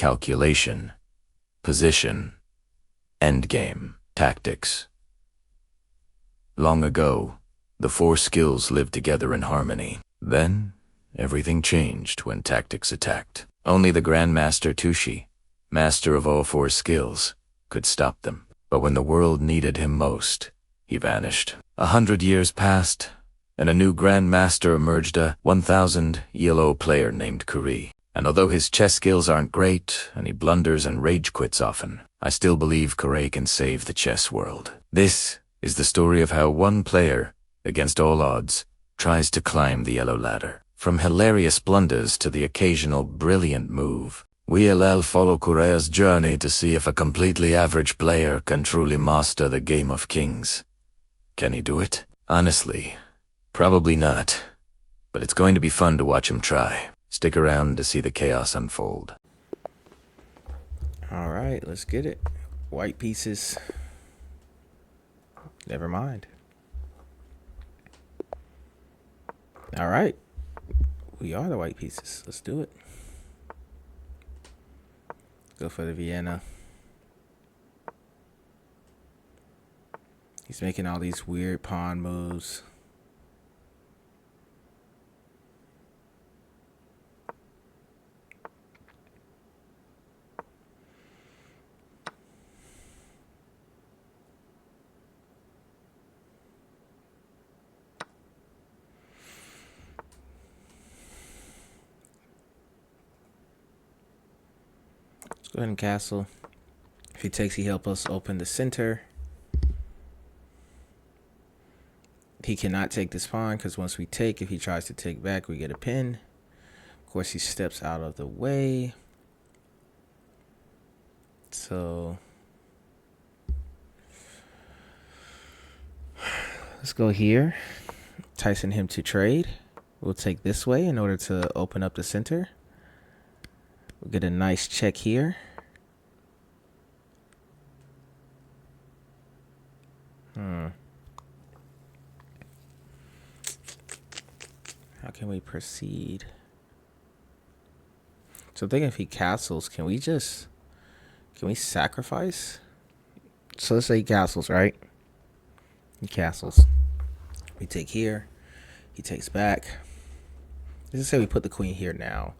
calculation, position, endgame, tactics. Long ago, the four skills lived together in harmony. Then, everything changed when tactics attacked. Only the Grandmaster Tushi, master of all four skills, could stop them. But when the world needed him most, he vanished. 100 years passed, and a new Grandmaster emerged, a 1,000 ELO player named Kurai. And although his chess skills aren't great, and he blunders and rage quits often, I still believe Kurai can save the chess world. This is the story of how one player, against all odds, tries to climb the yellow ladder. From hilarious blunders to the occasional brilliant move, we'll follow Kurai's journey to see if a completely average player can truly master the game of kings. Can he do it? Honestly, probably not. But it's going to be fun to watch him try. Stick around to see the chaos unfold. All right, let's get it. White pieces. Never mind. All right. We are the white pieces. Let's do it. Go for the Vienna. He's making all these weird pawn moves. Go ahead and castle. If he takes, he helps us open the center. He cannot take this pawn because once we take, if he tries to take back, we get a pin. Of course, he steps out of the way. So let's go here. Tyson him to trade. We'll take this way in order to open up the center. We'll get a nice check here. How can we proceed? So I'm thinking if he castles, can we sacrifice? So let's say he castles, right? He castles. We take here. He takes back. Let's say we put the queen here now.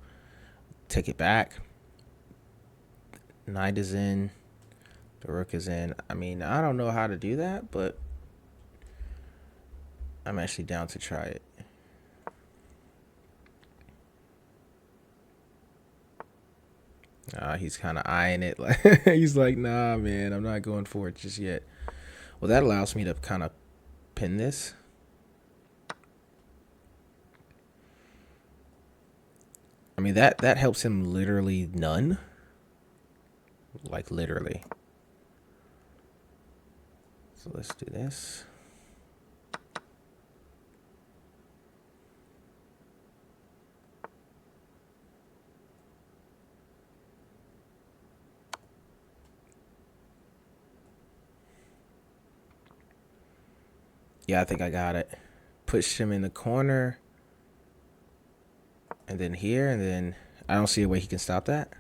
Take it back. Knight is in. The rook is in. I mean, I don't know how to do that, but I'm actually down to try it. He's kind of eyeing it. Like he's like, nah, man, I'm not going for it just yet. Well, that allows me to kind of pin this. I mean, that helps him literally none. Like, literally. So let's do this. Yeah, I think I got it. Push him in the corner. And then here, and then I don't see a way he can stop that.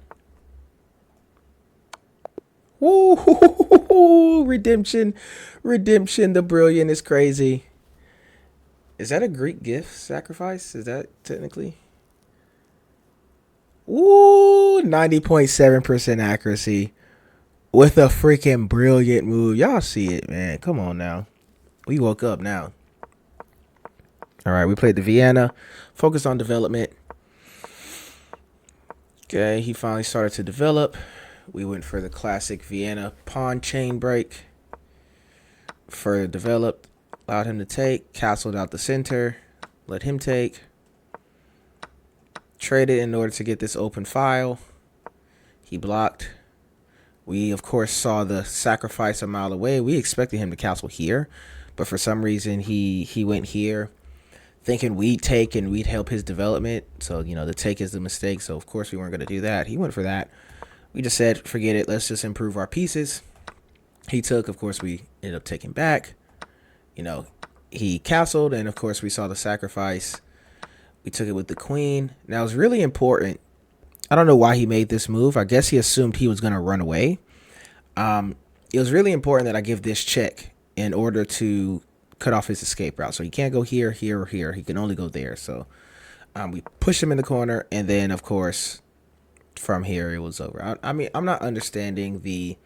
Woo! Redemption. Redemption. The brilliant is crazy. Is that a Greek gift sacrifice? Is that technically? Woo! 90.7% accuracy with a freaking brilliant move. Y'all see it, man. Come on now. We woke up now. All right, we played the Vienna. Focus on development. Okay, he finally started to develop. We went for the classic Vienna pawn chain break. Further developed. Allowed him to take. Castled out the center. Let him take. Traded in order to get this open file. He blocked. We, of course, saw the sacrifice a mile away. We expected him to castle here. But for some reason, he went here thinking we'd take and we'd help his development. So, you know, the take is the mistake. So, of course, we weren't going to do that. He went for that. We just said, forget it. Let's just improve our pieces. He took, of course, we ended up taking back. You know, he castled. And, of course, we saw the sacrifice. We took it with the queen. Now, it's really important. I don't know why he made this move. I guess he assumed he was going to run away. It was really important that I give this check in order to cut off his escape route. So he can't go here, here, or here. He can only go there. So we push him in the corner, and then, of course, from here it was over. I mean, I'm not understanding the...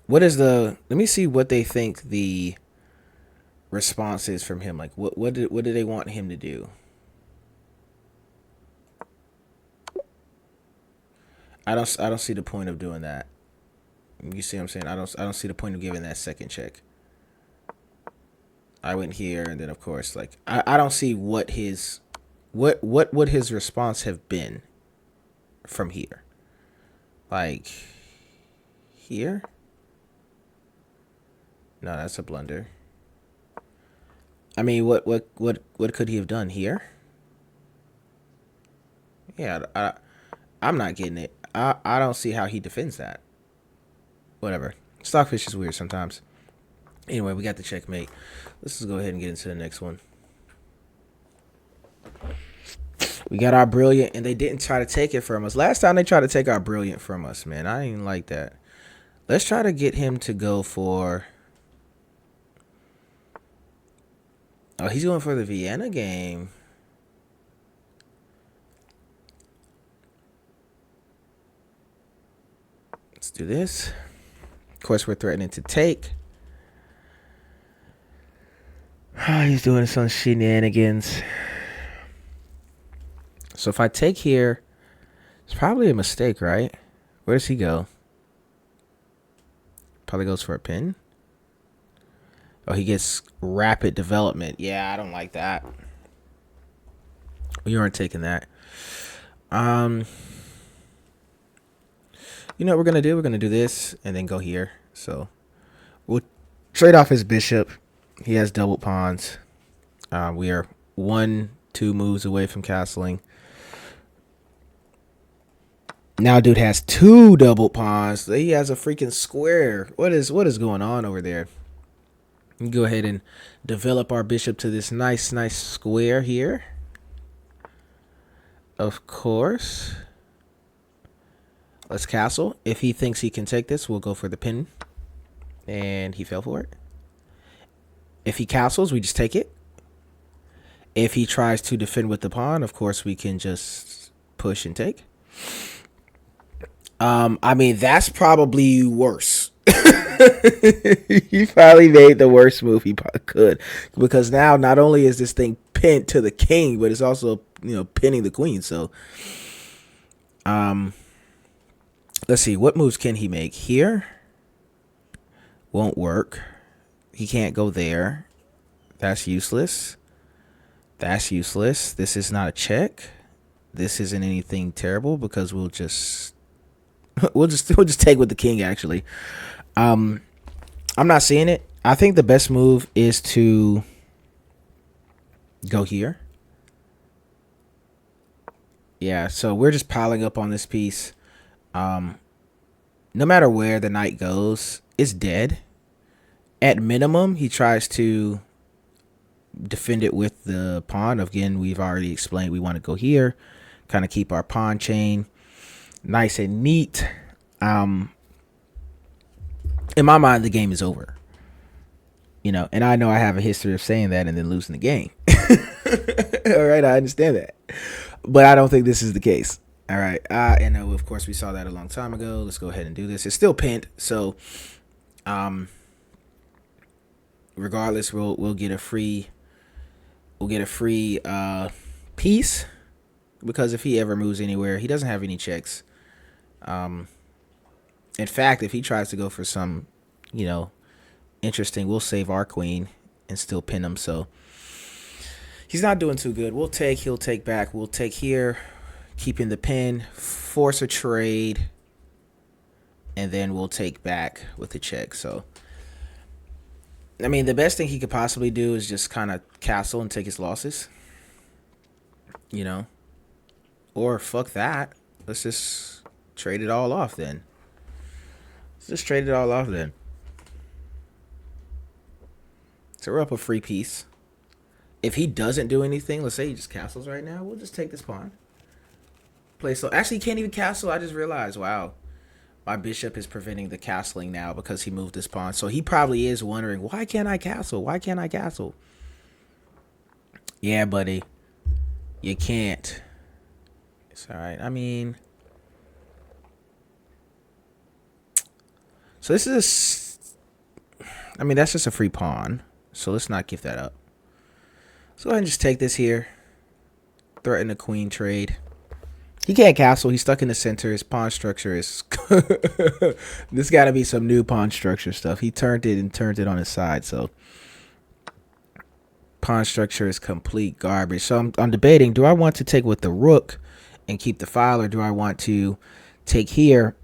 What is the... Let me see what they think the response is from him. Like, what do they want him to do? I don't see the point of doing that. You see what I'm saying? I don't see the point of giving that second check. I went here, and then of course, like I don't see what his what would his response have been from here. Like here? No, that's a blunder. I mean, what could he have done here? Yeah, I'm not getting it. I don't see how he defends that. Whatever. Stockfish is weird sometimes. Anyway, we got the checkmate. Let's just go ahead and get into the next one. We got our brilliant, and they didn't try to take it from us. Last time they tried to take our brilliant from us, man. I didn't like that. Let's try to get him to go for... Oh, he's going for the Vienna game. Let's do this. Of course, we're threatening to take. He's doing some shenanigans. So if I take here, it's probably a mistake, right? Where does he go? Probably goes for a pin. Oh, he gets rapid development. Yeah, I don't like that. We aren't taking that. You know what we're going to do? We're going to do this and then go here. So we'll trade off his bishop. He has double pawns. We are 1-2 moves away from castling. Now dude has 2 double pawns. He has a freaking square. What is going on over there? We go ahead and develop our bishop to this nice square here. Of course. Let's castle. If he thinks he can take this, we'll go for the pin. And he fell for it. If he castles, we just take it. If he tries to defend with the pawn, of course, we can just push and take. I mean, that's probably worse. He probably made the worst move he could. Because now, not only is this thing pinned to the king, but it's also, pinning the queen. So, let's see. What moves can he make? Here? Won't work. He can't go there. That's useless. That's useless. This is not a check. This isn't anything terrible because we'll just take with the king, actually. I'm not seeing it. I think the best move is to go here. Yeah, so we're just piling up on this piece. No matter where the knight goes, it's dead. At minimum, he tries to defend it with the pawn. Again, we've already explained we want to go here, kind of keep our pawn chain nice and neat. In my mind, the game is over. And I know I have a history of saying that and then losing the game. All right, I understand that. But I don't think this is the case. All right. And of course, we saw that a long time ago. Let's go ahead and do this. It's still pinned. So, regardless, we'll get a free piece, because if he ever moves anywhere, he doesn't have any checks. In fact, if he tries to go for some, interesting, we'll save our queen and still pin him. So he's not doing too good. We'll take, he'll take back. We'll take here, keeping the pin, force a trade, and then we'll take back with the check. So, I mean, the best thing he could possibly do is just kind of castle and take his losses, or fuck that. Let's just trade it all off then. So we're up a free piece. If he doesn't do anything, let's say he just castles right now, we'll just take this pawn. Play so actually he can't even castle. I just realized. Wow, my bishop is preventing the castling now because he moved his pawn. So he probably is wondering, why can't I castle? Why can't I castle? Yeah, buddy, you can't. It's all right. I mean, so this is I mean, that's just a free pawn. So let's not give that up. So go ahead and just take this here. Threaten a queen trade. He can't castle. He's stuck in the center. His pawn structure is... This got to be some new pawn structure stuff. He turned it and turned it on his side. So pawn structure is complete garbage. So I'm debating, do I want to take with the rook and keep the file, or do I want to take here,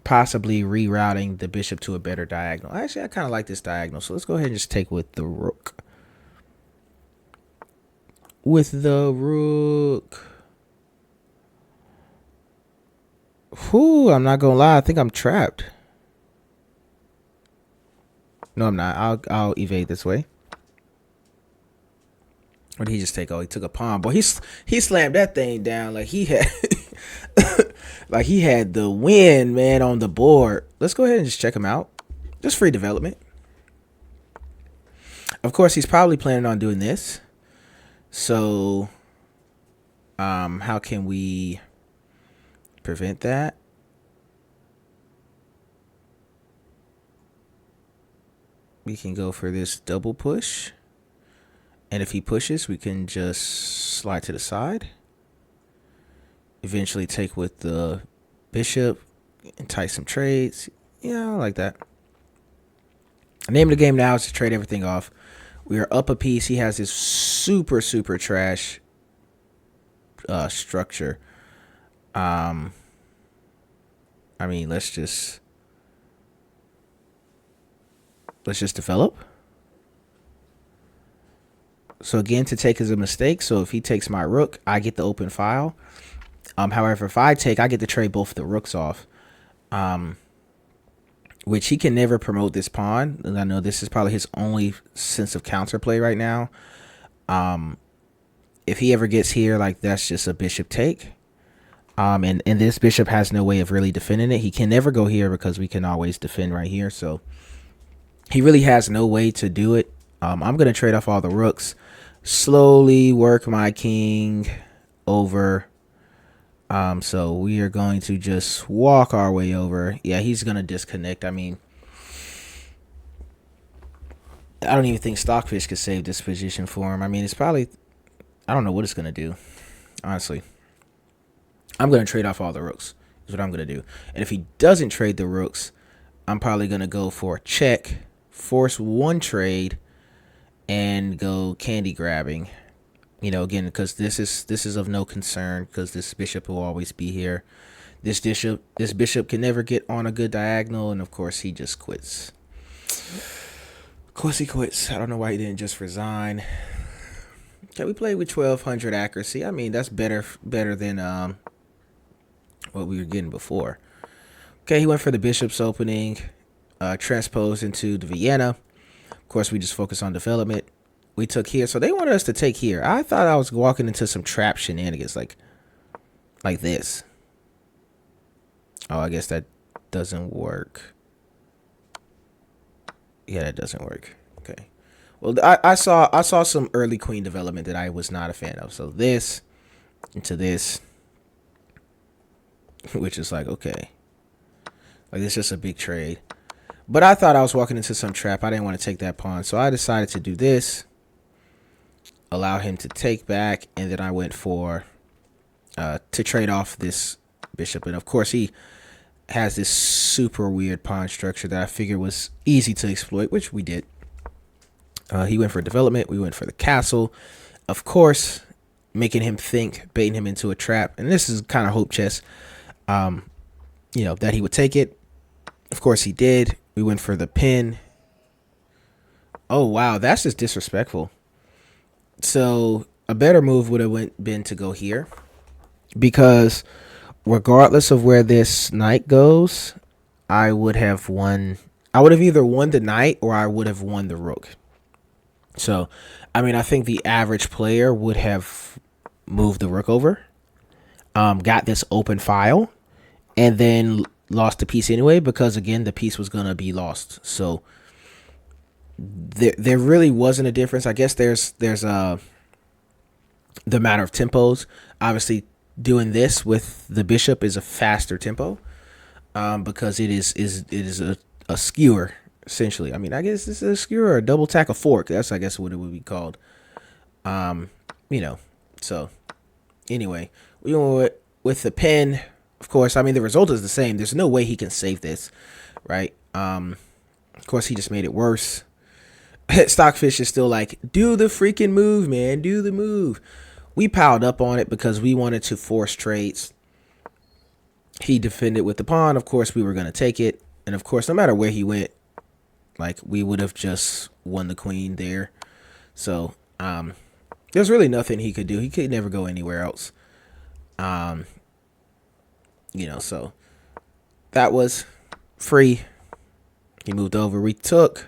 possibly rerouting the bishop to a better diagonal? Actually, I kind of like this diagonal. So let's go ahead and just take with the rook. With the rook... Whew, I'm not gonna lie. I think I'm trapped. No, I'm not. I'll evade this way. What did he just take? Oh, he took a pawn. Boy, he slammed that thing down like he had like he had the win, man, on the board. Let's go ahead and just check him out. Just free development. Of course, he's probably planning on doing this. So, how can we prevent that? We can go for this double push. And if he pushes, we can just slide to the side. Eventually take with the bishop, entice some trades. Yeah, I like that. The name of the game now is to trade everything off. We are up a piece. He has this super trash structure. I mean, let's just develop. So again, to take is a mistake. So if he takes my rook, I get the open file. However, if I take, I get to trade both the rooks off. Which he can never promote this pawn. And I know this is probably his only sense of counterplay right now. If he ever gets here, like, that's just a bishop take. And this bishop has no way of really defending it. He can never go here because we can always defend right here. So he really has no way to do it. I'm going to trade off all the rooks. Slowly work my king over. So we are going to just walk our way over. Yeah, he's going to disconnect. I mean, I don't even think Stockfish could save this position for him. I mean, it's probably... I don't know what it's going to do, honestly. I'm going to trade off all the rooks is what I'm going to do. And if he doesn't trade the rooks, I'm probably going to go for a check, force one trade, and go candy grabbing. You know, again, because this is of no concern because this bishop will always be here. This bishop can never get on a good diagonal, and of course he just quits. Of course he quits. I don't know why he didn't just resign. Okay, we played with 1200 accuracy. I mean, that's better than what we were getting before. Okay, he went for the bishop's opening, transposed into the Vienna. Of course, we just focus on development. We took here. So they wanted us to take here. I thought I was walking into some trap shenanigans like this. Oh, I guess that doesn't work. Yeah, that doesn't work. Okay. Well, I saw some early queen development that I was not a fan of. So this into this, which is like, okay. Like, it's just a big trade. But I thought I was walking into some trap. I didn't want to take that pawn. So I decided to do this. Allow him to take back. And then I went for to trade off this bishop. And of course, he has this super weird pawn structure that I figured was easy to exploit, which we did. He went for development. We went for the castle. Of course, making him think, baiting him into a trap. And this is kind of hope chess, you know, that he would take it. Of course, he did. We went for the pin. Oh, wow. That's just disrespectful. So a better move would have been to go here. Because regardless of where this knight goes, I would have won. I would have either won the knight or I would have won the rook. So, I mean, I think the average player would have moved the rook over. got this open file, and then lost the piece anyway, because again the piece was gonna be lost. So there really wasn't a difference. I guess there's the matter of tempos. Obviously, doing this with the bishop is a faster tempo, because it is a skewer essentially. I mean, I guess this is a skewer or a double tack, a fork. That's, I guess, what it would be called. You know. So anyway, we went with the pen. Of course, I mean the result is the same. There's no way he can save this, right? Of course, he just made it worse. Stockfish is still like, do the freaking move, man. Do the move. We piled up on it because we wanted to force trades. He defended with the pawn. Of course, we were going to take it. And of course, no matter where he went, like, we would have just won the queen there. So, there's really nothing he could do. He could never go anywhere else. You know, so that was free. He moved over. We took.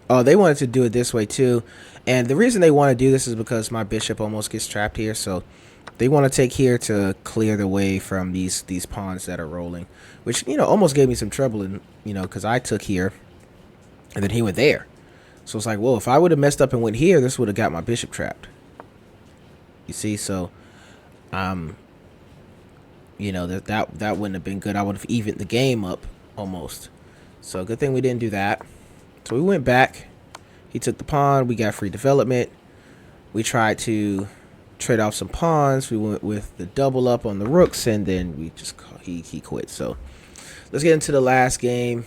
Oh, they wanted to do it this way too. And the reason they want to do this is because my bishop almost gets trapped here. So they want to take here to clear the way from these pawns that are rolling, which, you know, almost gave me some trouble. And, you know, because I took here and then he went there. So it's like, well, if I would have messed up and went here, this would have got my bishop trapped. You see, so you know, that wouldn't have been good. I would have evened the game up almost. So good thing we didn't do that. So we went back. He took the pawn. We got free development. We tried to trade off some pawns. We went with the double up on the rooks, and then we just he quit. So let's get into the last game.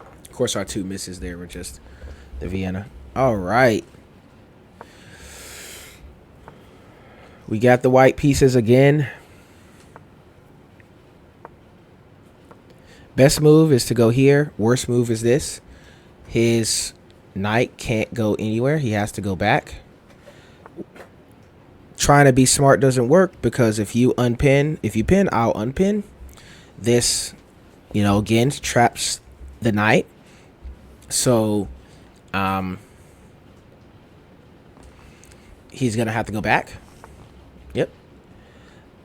Of course, our two misses there were just the Vienna. All right. We got the white pieces again. Best move is to go here. Worst move is this. His knight can't go anywhere. He has to go back. Trying to be smart doesn't work, because if you pin, I'll unpin. This, you know, again, traps the knight. So, he's going to have to go back. Yep.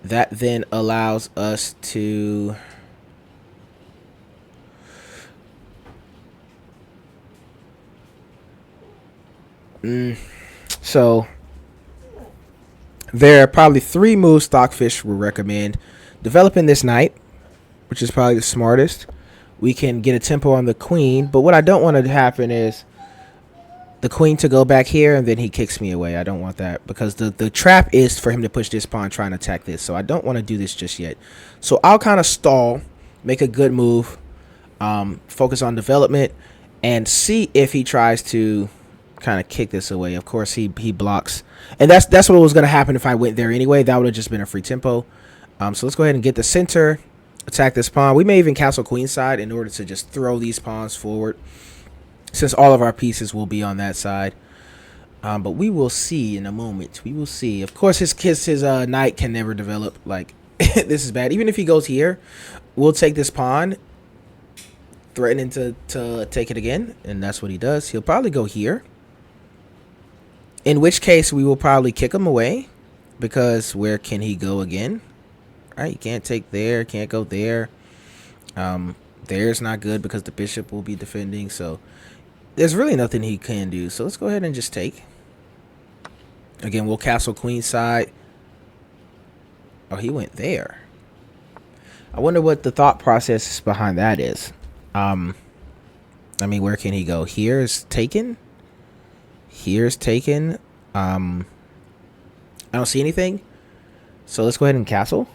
That then allows us to... So there are probably 3 moves Stockfish will recommend. Developing this knight, which is probably the smartest. We can get a tempo on the queen, but what I don't want to happen is the queen to go back here and then he kicks me away. I don't want that, because the trap is for him to push this pawn, trying to attack this. So I don't want to do this just yet. So I'll kind of stall, make a good move, focus on development, and see if he tries to kind of kick this away. Of course, he blocks, and that's what was going to happen if I went there anyway. That would have just been a free tempo. So let's go ahead and get the center, attack this pawn. We may even castle queenside in order to just throw these pawns forward, since all of our pieces will be on that side. But we will see in a moment. We will see. Of course, his knight can never develop. Like, this is bad. Even if he goes here, we'll take this pawn, threatening to take it again, and that's what he does. He'll probably go here, in which case we will probably kick him away, because where can he go again? Right, he can't take there, can't go there. There's not good because the bishop will be defending, so there's really nothing he can do. So let's go ahead and just take. Again, we'll castle queenside. Oh, he went there. I wonder what the thought process behind that is. I mean, where can he go? Here's taken. Here's taken. I don't see anything. So let's go ahead and castle.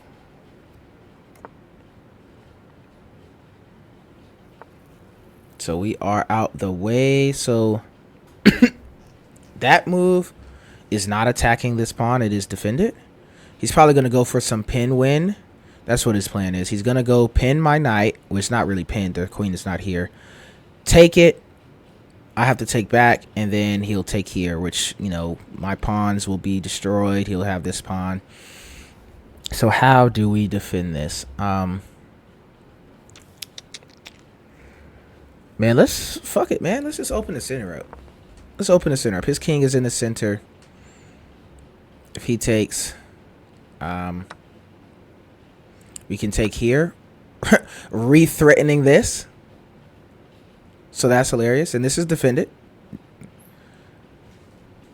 So we are out the way. So that move is not attacking this pawn. It is defended. He's probably going to go for some pin win. That's what his plan is. He's going to go pin my knight, which is not really pinned. The queen is not here. Take it. I have to take back, and then he'll take here, which, you know, my pawns will be destroyed. He'll have this pawn. So how do we defend this? Man, fuck it, man. Let's just open the center up. Let's open the center up. His king is in the center. If he takes, we can take here, re-threatening this. So that's hilarious. And this is defended.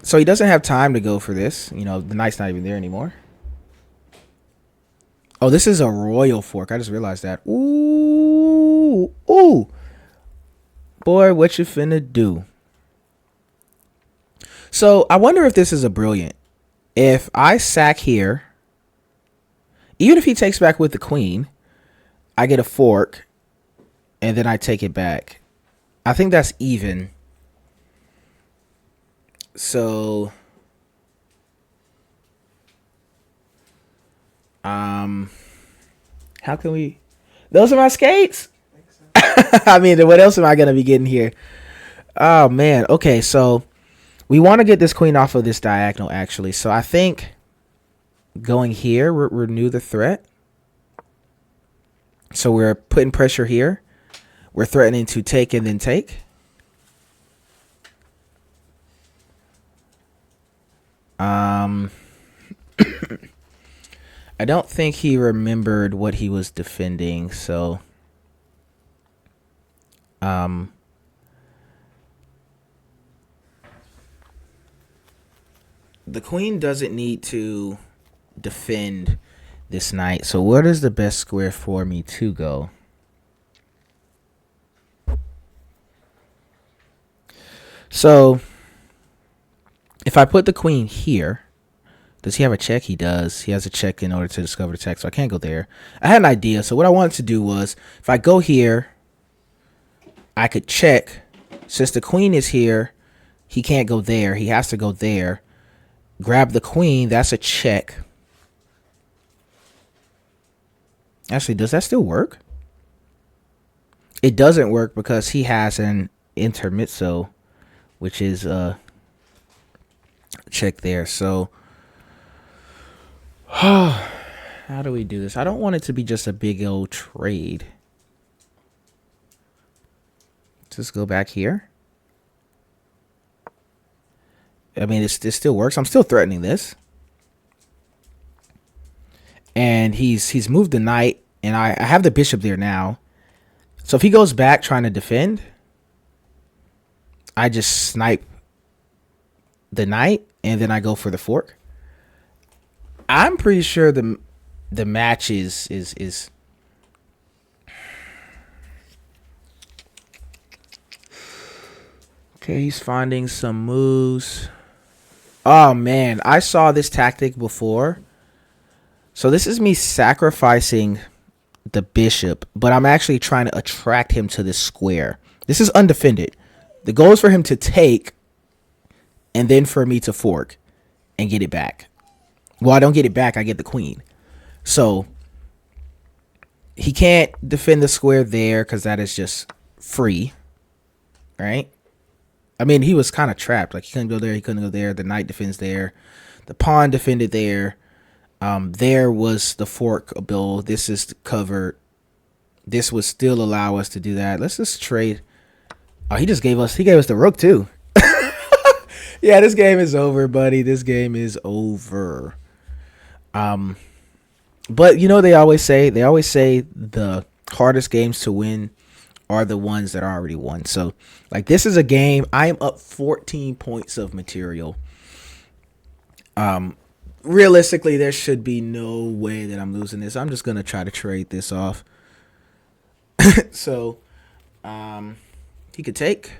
So he doesn't have time to go for this. You know, the knight's not even there anymore. Oh, this is a royal fork. I just realized that. Ooh. Ooh. Boy, what you finna do? So I wonder if this is a brilliant. If I sack here, even if he takes back with the queen, I get a fork, and then I take it back. I think that's even. So, how can we? Those are my skates. I mean, what else am I gonna be getting here? Oh man. Okay, so we want to get this queen off of this diagonal, actually. So I think going here, renew the threat. So we're putting pressure here. We're threatening to take and then take. I don't think he remembered what he was defending, so the queen doesn't need to defend this knight. So what is the best square for me to go? So if I put the queen here, does he have a check? He does. He has a check in order to discover the check, so I can't go there. I had an idea. So what I wanted to do was, if I go here, I could check. Since the queen is here, he can't go there. He has to go there. Grab the queen. That's a check. Actually, does that still work? It doesn't work because he has an intermezzo, which is a check there. So how do we do this? I don't want it to be just a big old trade. Just go back here. I mean, it still works. I'm still threatening this. And he's moved the knight, and I have the bishop there now. So if he goes back trying to defend, I just snipe the knight, and then I go for the fork. I'm pretty sure the match is okay. He's finding some moves. Oh man, I saw this tactic before. So this is me sacrificing the bishop, but I'm actually trying to attract him to this square. This is undefended. The goal is for him to take, and then for me to fork and get it back. Well, I don't get it back. I get the queen. So he can't defend the square there because that is just free, right? I mean, he was kind of trapped. Like, he couldn't go there. He couldn't go there. The knight defends there. The pawn defended there. There was the fork ability. This is covered. This would still allow us to do that. Let's just trade. Oh, he gave us the rook too. Yeah, this game is over, buddy. This game is over. But you know, they always say the hardest games to win are the ones that are already won. So like, this is a game. I am up 14 points of material. Realistically, there should be no way that I'm losing this. I'm just going to try to trade this off. So, he could take,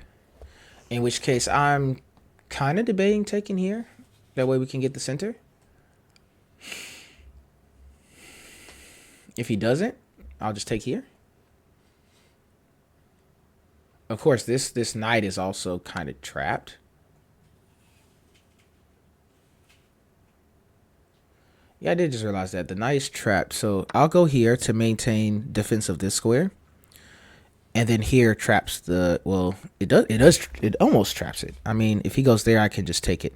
in which case I'm kind of debating taking here. That way we can get the center. If he doesn't, I'll just take here. Of course, this knight is also kind of trapped. Yeah, I did just realize that the knight is trapped. So I'll go here to maintain defense of this square. And then here traps the, well, it almost traps it. I mean, if he goes there, I can just take it.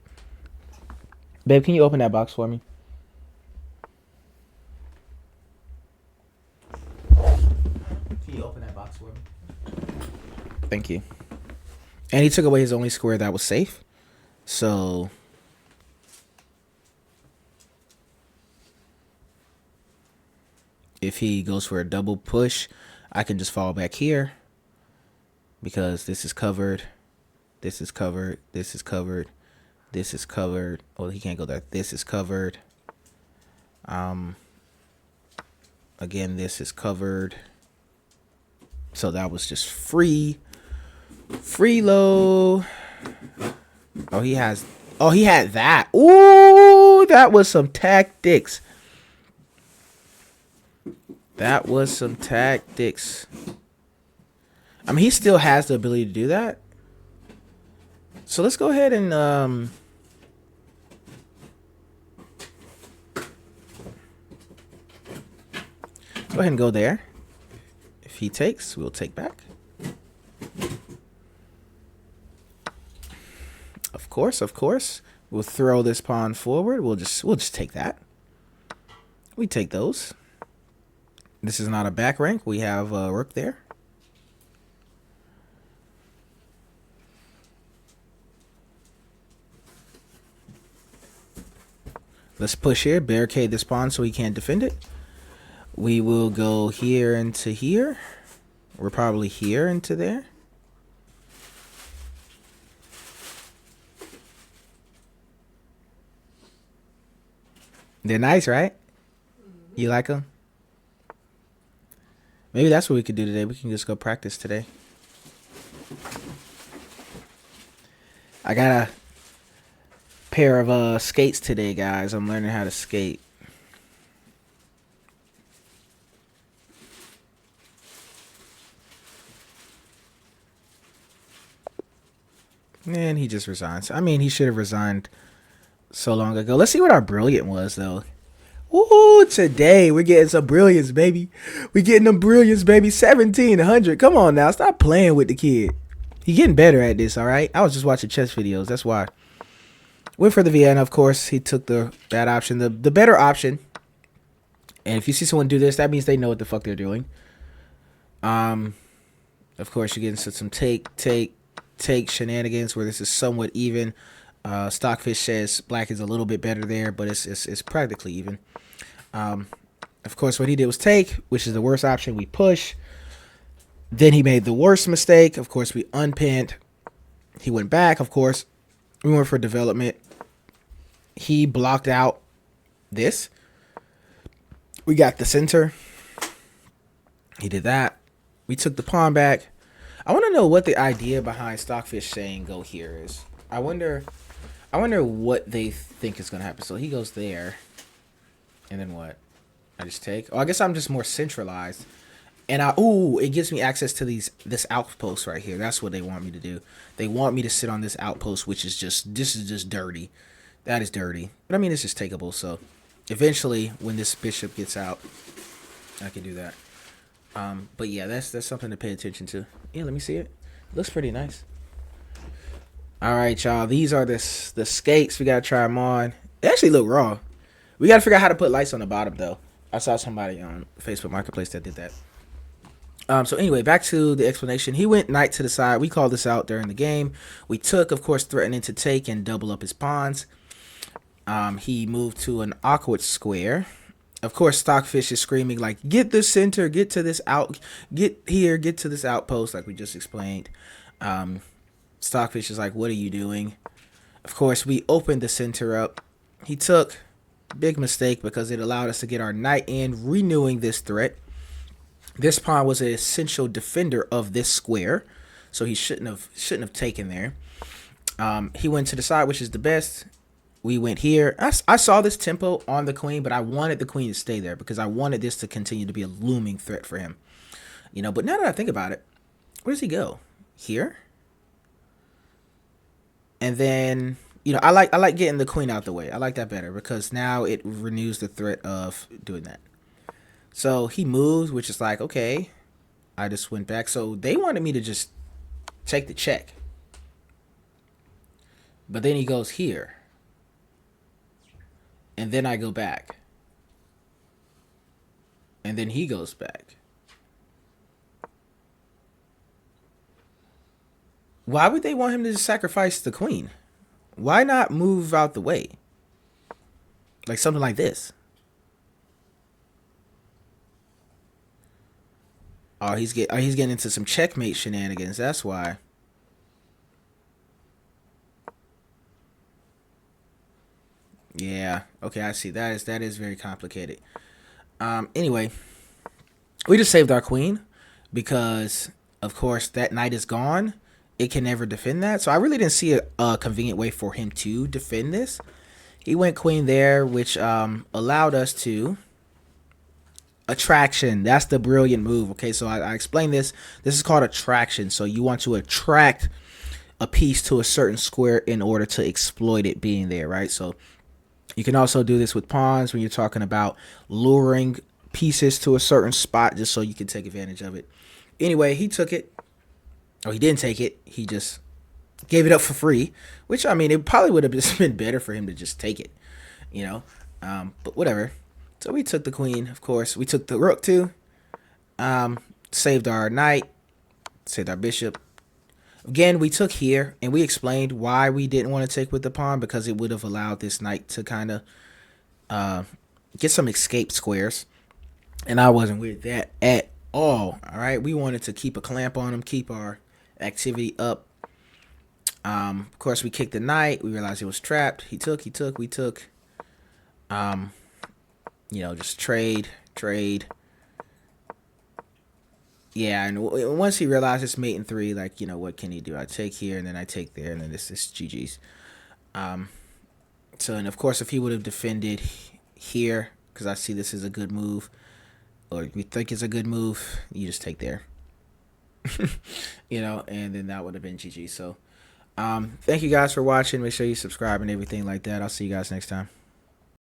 Babe, can you open that box for me? Can you open that box for me? Thank you. And he took away his only square that was safe. So If he goes for a double push, I can just fall back here because this is covered. This is covered. This is covered. This is covered. Oh, he can't go there. This is covered. Again, this is covered. So that was just free. Free low. Oh, he had that. Ooh, that was some tactics. That was some tactics. I mean, he still has the ability to do that. So let's go ahead and go ahead and go there. If he takes, we'll take back. Of course. We'll throw this pawn forward. We'll just take that. We take those. This is not a back rank. We have a rook there. Let's push here, barricade this pawn so he can't defend it. We will go here into here. We're probably here into there. They're nice, right? You like them? Maybe that's what we could do today. We can just go practice today. I got a pair of skates today, guys. I'm learning how to skate. And he just resigns. I mean, he should have resigned so long ago. Let's see what our brilliant was, though. Ooh, today we're getting some brilliance, baby. We're getting them brilliance, baby. 1700. Come on now. Stop playing with the kid. He's getting better at this, all right? I was just watching chess videos. That's why. Went for the Vienna, of course. He took the bad option, the better option. And if you see someone do this, that means they know what the fuck they're doing. Of course, you get into some take shenanigans where this is somewhat even. Stockfish says black is a little bit better there, but it's practically even. Of course, what he did was take, which is the worst option. We push. Then he made the worst mistake. Of course, we unpinned. He went back, of course. We went for development. He blocked out this. We got the center. He did that. We took the pawn back. I want to know what the idea behind Stockfish saying go here is. I wonder what they think is going to happen. So he goes there. And then what? I just take. Oh, I guess I'm just more centralized. And it gives me access to this outpost right here. That's what they want me to do. They want me to sit on this outpost, which is this is just dirty. That is dirty. But I mean, it's just takeable. So eventually, when this bishop gets out, I can do that. But yeah, that's something to pay attention to. Yeah, let me see it. Looks pretty nice. All right, y'all. These are the skates. We gotta try them on. They actually look raw. We gotta figure out how to put lights on the bottom though. I saw somebody on Facebook Marketplace that did that. So anyway, back to the explanation. He went knight to the side. We called this out during the game. We took, of course, threatening to take and double up his pawns. He moved to an awkward square. Of course, Stockfish is screaming like, "Get the center, get to this get here, get to this outpost," like we just explained. Stockfish is like, "What are you doing?" Of course, we opened the center up. He took, big mistake because it allowed us to get our knight in, renewing this threat. This pawn was an essential defender of this square, so he shouldn't have taken there. He went to the side, which is the best. We went here. I saw this tempo on the queen, but I wanted the queen to stay there because I wanted this to continue to be a looming threat for him. But now that I think about it, where does he go? Here? And then, I like getting the queen out the way. I like that better because now it renews the threat of doing that. So he moves, which is like, okay, I just went back. So they wanted me to just take the check. But then he goes here. And then I go back. And then he goes back. Why would they want him to just sacrifice the queen? Why not move out the way? Like something like this. he's getting into some checkmate shenanigans. That's why. Yeah. Okay, I see. That is very complicated. Anyway, we just saved our queen because, of course, that knight is gone. It can never defend that. So I really didn't see a convenient way for him to defend this. He went queen there, which allowed us to attraction. That's the brilliant move. Okay, so I explained this. This is called attraction. So you want to attract a piece to a certain square in order to exploit it being there, right? So you can also do this with pawns when you're talking about luring pieces to a certain spot just so you can take advantage of it. Anyway, he took it. Oh, he didn't take it. He just gave it up for free, which, I mean, it probably would have just been better for him to just take it, you know? But whatever. So we took the queen, of course. We took the rook too. Saved our knight. Saved our bishop. Again, we took here, and we explained why we didn't want to take with the pawn, because it would have allowed this knight to kind of get some escape squares. And I wasn't with that at all. All right, we wanted to keep a clamp on him, keep our activity up. Of course, we kicked the knight. We realized he was trapped. He took. We took. Just trade. Yeah, and once he realized it's mate in 3, like, what can he do? I take here, and then I take there, and then this is GG's. So, and of course, if he would have defended here, because I see this is a good move, or we think it's a good move, you just take there. And then that would have been GG. So, thank you guys for watching. Make sure you subscribe and everything like that. I'll see you guys next time.